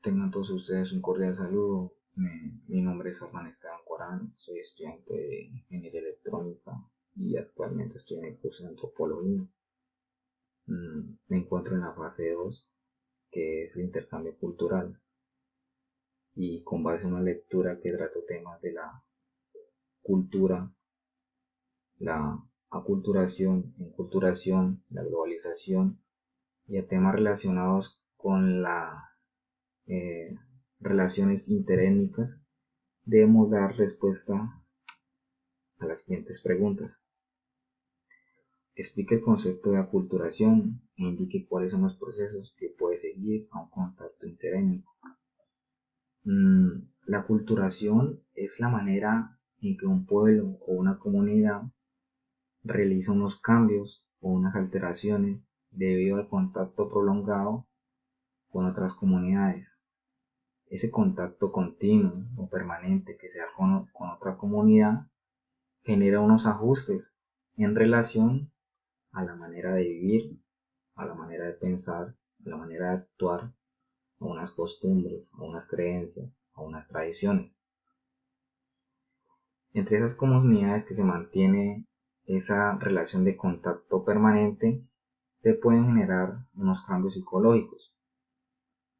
Tengan todos ustedes un cordial saludo. Mi nombre es Juan Esteban Corán, soy estudiante de Ingeniería Electrónica y actualmente estoy en el curso de Antropología. Me encuentro en la fase 2, que es el intercambio cultural, y con base en una lectura que trato temas de la cultura, la enculturación, la globalización y a temas relacionados con las eh, relaciones interétnicas. Debemos dar respuesta a las siguientes preguntas. Explique el concepto de aculturación e indique cuáles son los procesos que puede seguir a un contacto interétnico. La aculturación es la manera en que un pueblo o una comunidad realiza unos cambios o unas alteraciones debido al contacto prolongado con otras comunidades. Ese contacto continuo o permanente que se da con otra comunidad genera unos ajustes en relación a la manera de vivir, a la manera de pensar, a la manera de actuar, a unas costumbres, a unas creencias, a unas tradiciones. Entre esas comunidades que se mantiene esa relación de contacto permanente, se pueden generar unos cambios psicológicos.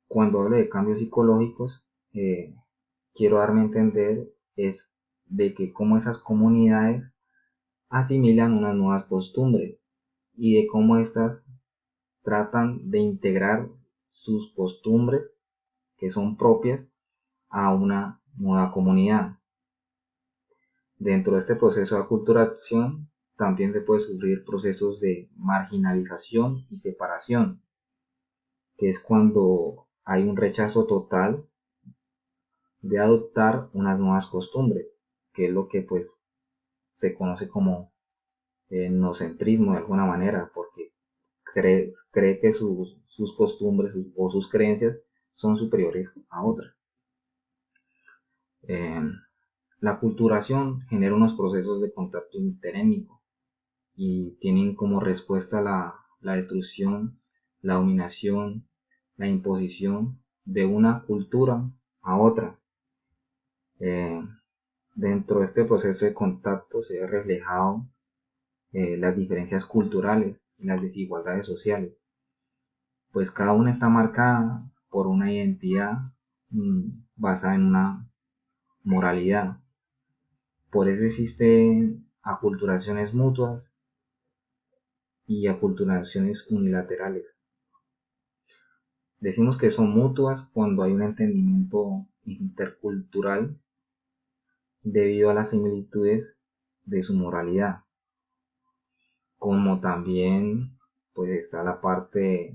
Cuando hablo de cambios psicológicos, quiero darme a entender es de que cómo esas comunidades asimilan unas nuevas costumbres y de cómo estas tratan de integrar sus costumbres que son propias a una nueva comunidad. Dentro de este proceso de aculturación también se puede sufrir procesos de marginalización y separación, que es cuando hay un rechazo total de adoptar unas nuevas costumbres, que es lo que pues se conoce como etnocentrismo de alguna manera, porque cree que sus costumbres o sus creencias son superiores a otras. La aculturación genera unos procesos de contacto interétnico y tienen como respuesta la destrucción, la dominación, la imposición de una cultura a otra. Eh, Dentro de este proceso de contacto se ve reflejado las diferencias culturales y las desigualdades sociales, pues cada una está marcada por una identidad basada en una moralidad. Por eso existen aculturaciones mutuas y aculturaciones unilaterales. Decimos que son mutuas cuando hay un entendimiento intercultural debido a las similitudes de su moralidad, como también pues está la parte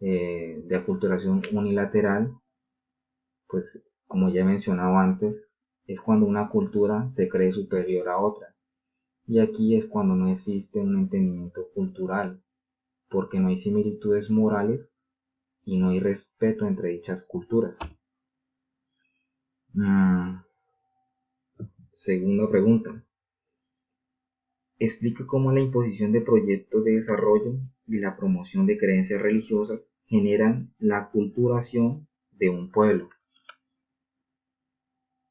de aculturación unilateral, pues como ya he mencionado antes, es cuando una cultura se cree superior a otra, y aquí es cuando no existe un entendimiento cultural, porque no hay similitudes morales y no hay respeto entre dichas culturas. Segunda pregunta. Explica cómo la imposición de proyectos de desarrollo y la promoción de creencias religiosas generan la aculturación de un pueblo.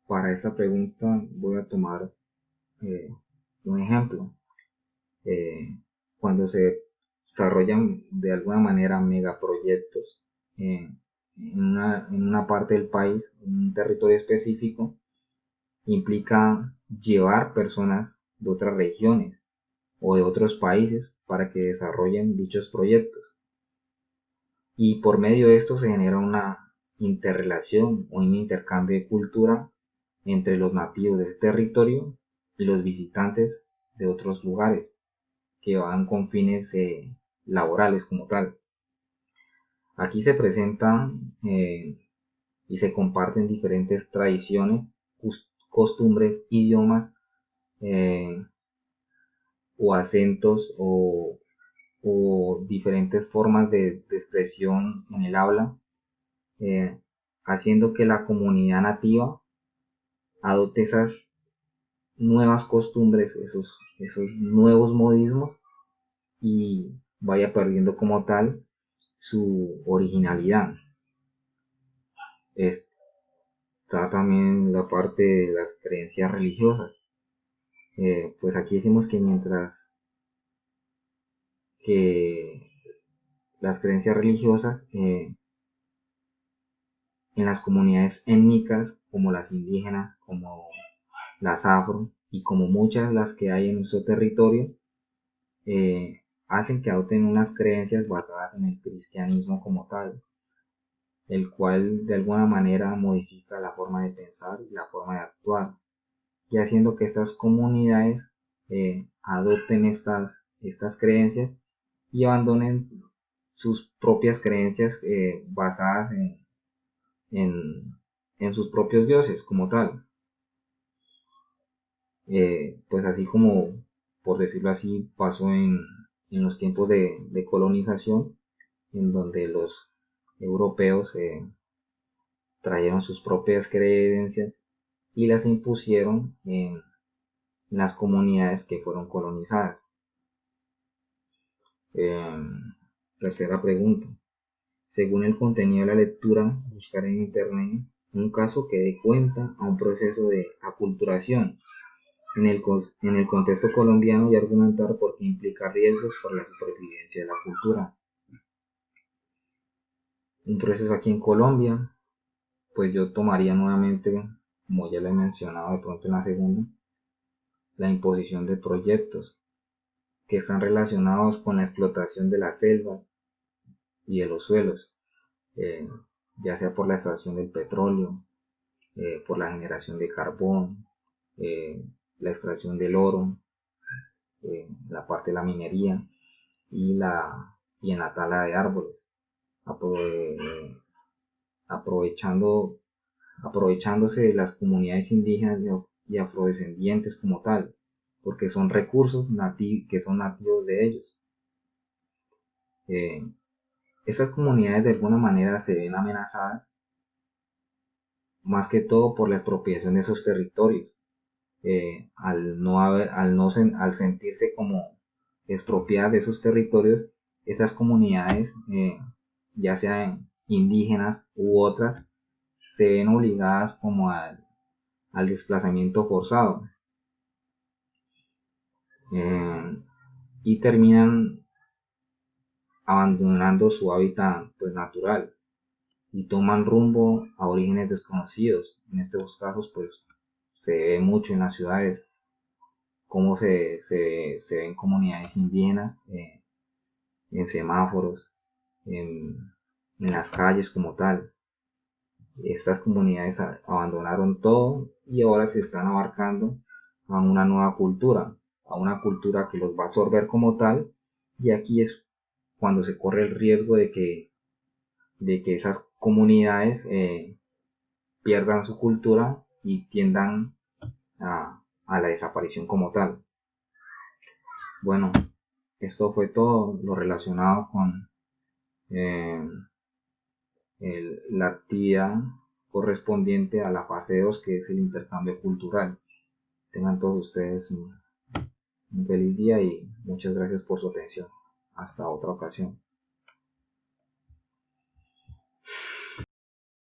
Para esta pregunta voy a tomar un ejemplo. Cuando se desarrollan de alguna manera megaproyectos en una parte del país, en un territorio específico, implica llevar personas de otras regiones o de otros países para que desarrollen dichos proyectos. Y por medio de esto se genera una interrelación o un intercambio de cultura entre los nativos de ese territorio y los visitantes de otros lugares que van con fines laborales como tal. Aquí se presentan y se comparten diferentes tradiciones, costumbres, idiomas eh, o acentos o diferentes formas de expresión en el habla, eh, haciendo que la comunidad nativa adopte esas nuevas costumbres, esos nuevos modismos y vaya perdiendo como tal su originalidad. Está también la parte de las creencias religiosas. Pues aquí decimos que mientras que las creencias religiosas en las comunidades étnicas como las indígenas, como las afro y como muchas las que hay en nuestro territorio, hacen que adopten unas creencias basadas en el cristianismo como tal, el cual de alguna manera modifica la forma de pensar y la forma de actuar, y haciendo que estas comunidades adopten estas creencias y abandonen sus propias creencias basadas en, en sus propios dioses como tal. Pues así como, por decirlo así, pasó en los tiempos de colonización, en donde los europeos trajeron sus propias creencias y las impusieron en las comunidades que fueron colonizadas. Tercera pregunta. Según el contenido de la lectura, buscar en internet un caso que dé cuenta a un proceso de aculturación en el contexto colombiano y argumentar por qué implica riesgos para la supervivencia de la cultura. Un proceso aquí en Colombia, pues yo tomaría nuevamente, como ya lo he mencionado de pronto en la segunda, la imposición de proyectos que están relacionados con la explotación de las selvas y de los suelos, eh, ya sea por la extracción del petróleo, por la generación de carbón, la extracción del oro, la parte de la minería y en la tala de árboles, aprovechando, aprovechándose de las comunidades indígenas y afrodescendientes como tal, porque son recursos que son nativos de ellos. Eh, Estas comunidades de alguna manera se ven amenazadas más que todo por la expropiación de esos territorios, al sentirse como expropiadas de esos territorios, esas comunidades, ya sean indígenas u otras, se ven obligadas como al desplazamiento forzado, eh, y terminan abandonando su hábitat pues, natural y toman rumbo a orígenes desconocidos. En estos casos pues se ve mucho en las ciudades cómo se ven comunidades indígenas en semáforos, en, en las calles como tal. Estas comunidades abandonaron todo y ahora se están abarcando a una nueva cultura, a una cultura que los va a absorber como tal, y aquí es cuando se corre el riesgo de que esas comunidades pierdan su cultura y tiendan a la desaparición como tal. Bueno, esto fue todo lo relacionado con eh, la actividad correspondiente a la fase 2, que es el intercambio cultural. Tengan todos ustedes un feliz día y muchas gracias por su atención. Hasta otra ocasión.